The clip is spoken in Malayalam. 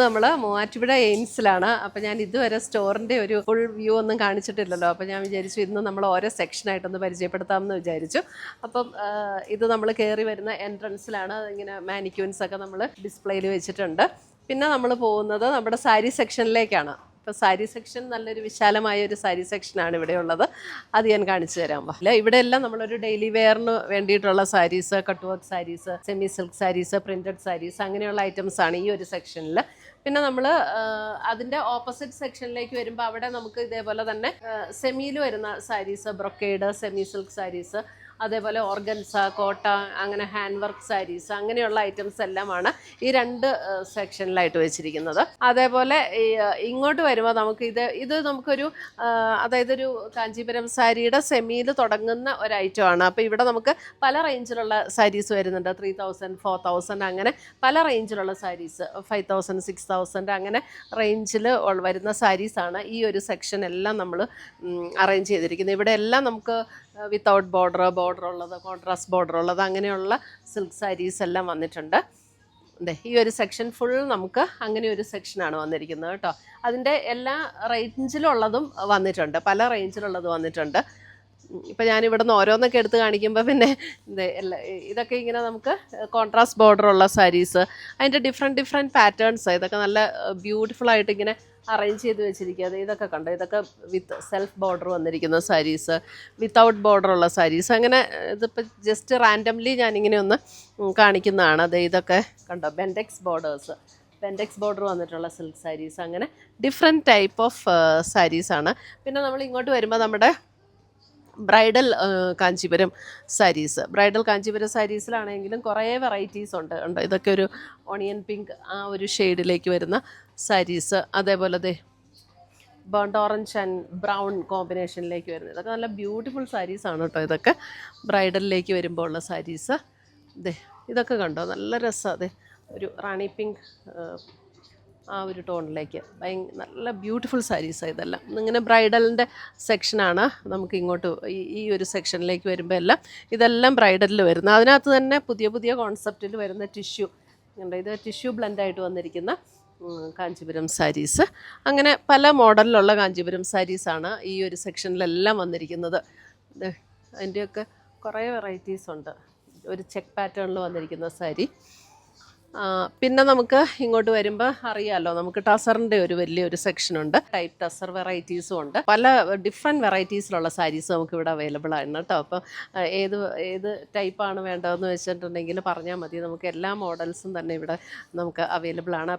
നമ്മൾ മൂവാറ്റുപുഴ എയിംസിലാണ്. അപ്പോൾ ഞാൻ ഇതുവരെ സ്റ്റോറിൻ്റെ ഒരു ഫുൾ വ്യൂ ഒന്നും കാണിച്ചിട്ടില്ലല്ലോ. അപ്പോൾ ഞാൻ വിചാരിച്ചു ഇന്ന് നമ്മൾ ഓരോ സെക്ഷനായിട്ടൊന്ന് പരിചയപ്പെടുത്താമെന്ന് വിചാരിച്ചു. അപ്പം ഇത് നമ്മൾ കയറി വരുന്ന എൻട്രൻസിലാണ്. ഇങ്ങനെ മാനിക്യൂൻസൊക്കെ നമ്മൾ ഡിസ്പ്ലേയിൽ വെച്ചിട്ടുണ്ട്. പിന്നെ നമ്മൾ പോകുന്നത് നമ്മുടെ സാരി സെക്ഷനിലേക്കാണ്. ഇപ്പോൾ സാരി സെക്ഷൻ നല്ലൊരു വിശാലമായ ഒരു സാരി സെക്ഷനാണ് ഇവിടെ ഉള്ളത്. അത് ഞാൻ കാണിച്ചു തരാം. അല്ല ഇവിടെ എല്ലാം നമ്മളൊരു ഡെയിലി വെയറിന് വേണ്ടിയിട്ടുള്ള saris, cut work saris, semi silk saris, printed saris, അങ്ങനെയുള്ള ഐറ്റംസ് ആണ് ഈ ഒരു സെക്ഷനിൽ. പിന്നെ നമ്മൾ അതിൻ്റെ ഓപ്പോസിറ്റ് സെക്ഷനിലേക്ക് വരുമ്പോൾ അവിടെ നമുക്ക് ഇതേപോലെ തന്നെ സെമിയിൽ വരുന്ന saris, brocade, semi silk saris, അതേപോലെ ഓർഗൻസ, കോട്ട, അങ്ങനെ ഹാൻഡ് വർക്ക് സാരീസ്, അങ്ങനെയുള്ള ഐറ്റംസ് എല്ലാമാണ് ഈ രണ്ട് സെക്ഷനിലായിട്ട് വെച്ചിരിക്കുന്നത്. അതേപോലെ ഇങ്ങോട്ട് വരുമ്പോൾ നമുക്ക് ഇത് നമുക്കൊരു അതായത് ഒരു കാഞ്ചീപുരം സാരിയുടെ സെമിയിൽ തുടങ്ങുന്ന ഒരു ഐറ്റമാണ്. അപ്പോൾ ഇവിടെ നമുക്ക് പല റേഞ്ചിലുള്ള സാരീസ് വരുന്നുണ്ട്. 3000, 4000 അങ്ങനെ പല റേഞ്ചിലുള്ള സാരീസ്, 5000, 6000 അങ്ങനെ റേഞ്ചിൽ വരുന്ന സാരീസാണ് ഈ ഒരു സെക്ഷൻ എല്ലാം നമ്മൾ അറേഞ്ച് ചെയ്തിരിക്കുന്നത്. ഇവിടെ എല്ലാം നമുക്ക് വിത്തൗട്ട് ബോർഡർ ഉള്ളത്, കോൺട്രാസ്റ്റ് ബോർഡർ ഉള്ളത്, അങ്ങനെയുള്ള സിൽക്ക് സാരീസ് എല്ലാം വന്നിട്ടുണ്ട്. ഈ ഒരു സെക്ഷൻ ഫുൾ നമുക്ക് അങ്ങനെ ഒരു സെക്ഷനാണ് വന്നിരിക്കുന്നത് കേട്ടോ. അതിൻ്റെ എല്ലാ റേഞ്ചിലുള്ളതും വന്നിട്ടുണ്ട്, പല റേഞ്ചിലുള്ളത് വന്നിട്ടുണ്ട്. ഇപ്പം ഞാനിവിടെ നിന്ന് ഓരോന്നൊക്കെ എടുത്ത് കാണിക്കുമ്പോൾ പിന്നെ ഇതൊക്കെ ഇങ്ങനെ നമുക്ക് കോൺട്രാസ്റ്റ് ബോർഡറുള്ള സാരീസ്, അതിൻ്റെ ഡിഫറെൻറ്റ് പാറ്റേൺസ്, ഇതൊക്കെ നല്ല ബ്യൂട്ടിഫുള്ളായിട്ട് ഇങ്ങനെ അറേഞ്ച് ചെയ്ത് വെച്ചിരിക്കുക. ഇതൊക്കെ കണ്ടോ, ഇതൊക്കെ വിത്ത് സെൽഫ് ബോർഡർ വന്നിരിക്കുന്ന സാരീസ്, വിത്തൗട്ട് ബോർഡറുള്ള സാരീസ്, അങ്ങനെ ഇതിപ്പോൾ ജസ്റ്റ് റാൻഡംലി ഞാനിങ്ങനെ ഒന്ന് കാണിക്കുന്നതാണ്. അത് ഇതൊക്കെ കണ്ടോ, ബെൻഡെക്സ് ബോർഡർ വന്നിട്ടുള്ള സിൽക്ക് സാരീസ്, അങ്ങനെ ഡിഫറെൻറ്റ് ടൈപ്പ് ഓഫ് സാരീസാണ്. പിന്നെ നമ്മൾ ഇങ്ങോട്ട് വരുമ്പോൾ നമ്മുടെ ബ്രൈഡൽ കാഞ്ചീപുരം സാരീസിലാണെങ്കിലും കുറേ വെറൈറ്റീസ് ഉണ്ട്. ഇതൊക്കെ ഒരു ഓണിയൻ പിങ്ക് ആ ഒരു ഷെയ്ഡിലേക്ക് വരുന്ന സാരീസ്, അതേപോലെ ബേൺഡ് ഓറഞ്ച് ആൻഡ് ബ്രൗൺ കോമ്പിനേഷനിലേക്ക് വരുന്നത്, ഇതൊക്കെ നല്ല ബ്യൂട്ടിഫുൾ സാരീസാണ് കേട്ടോ. ഇതൊക്കെ ബ്രൈഡലിലേക്ക് വരുമ്പോൾ ഉള്ള സാരീസ്. ഇതൊക്കെ കണ്ടോ, നല്ല രസമാണ്. ഒരു റാണി പിങ്ക് ആ ഒരു ടോണിലേക്ക് നല്ല ബ്യൂട്ടിഫുൾ സാരീസാണ് ഇതെല്ലാം. ഇങ്ങനെ ബ്രൈഡലിൻ്റെ സെക്ഷനാണ്. നമുക്ക് ഇങ്ങോട്ട് ഈ ഒരു സെക്ഷനിലേക്ക് വരുമ്പോൾ ഇതെല്ലാം ബ്രൈഡലിൽ വരുന്നത്. അതിനകത്ത് തന്നെ പുതിയ കോൺസെപ്റ്റിൽ വരുന്ന ടിഷ്യൂ ഉണ്ട്. ഇത് ടിഷ്യൂ ബ്ലെൻഡായിട്ട് വന്നിരിക്കുന്ന കാഞ്ചീപുരം സാരീസ്, അങ്ങനെ പല മോഡലിലുള്ള കാഞ്ചീപുരം സാരീസാണ് ഈ ഒരു സെക്ഷനിലെല്ലാം വന്നിരിക്കുന്നത്. അതിൻ്റെയൊക്കെ കുറേ വെറൈറ്റീസ് ഉണ്ട്. ഒരു ചെക്ക് പാറ്റേണിൽ വന്നിരിക്കുന്ന സാരി. പിന്നെ നമുക്ക് ഇങ്ങോട്ട് വരുമ്പോൾ അറിയാമല്ലോ, നമുക്ക് ടസറിൻ്റെ ഒരു വലിയൊരു സെക്ഷനുണ്ട്. ടൈപ്പ് ടസർ വെറൈറ്റീസും ഉണ്ട്. പല ഡിഫറെൻറ്റ് വെറൈറ്റീസിലുള്ള സാരീസ് നമുക്കിവിടെ അവൈലബിൾ ആണ് കേട്ടോ. അപ്പോൾ ഏത് ടൈപ്പാണ് വേണ്ടതെന്ന് വെച്ചിട്ടുണ്ടെങ്കിൽ പറഞ്ഞാൽ മതി. നമുക്ക് എല്ലാ മോഡൽസും തന്നെ ഇവിടെ നമുക്ക് അവൈലബിൾ ആണ്. അപ്പോൾ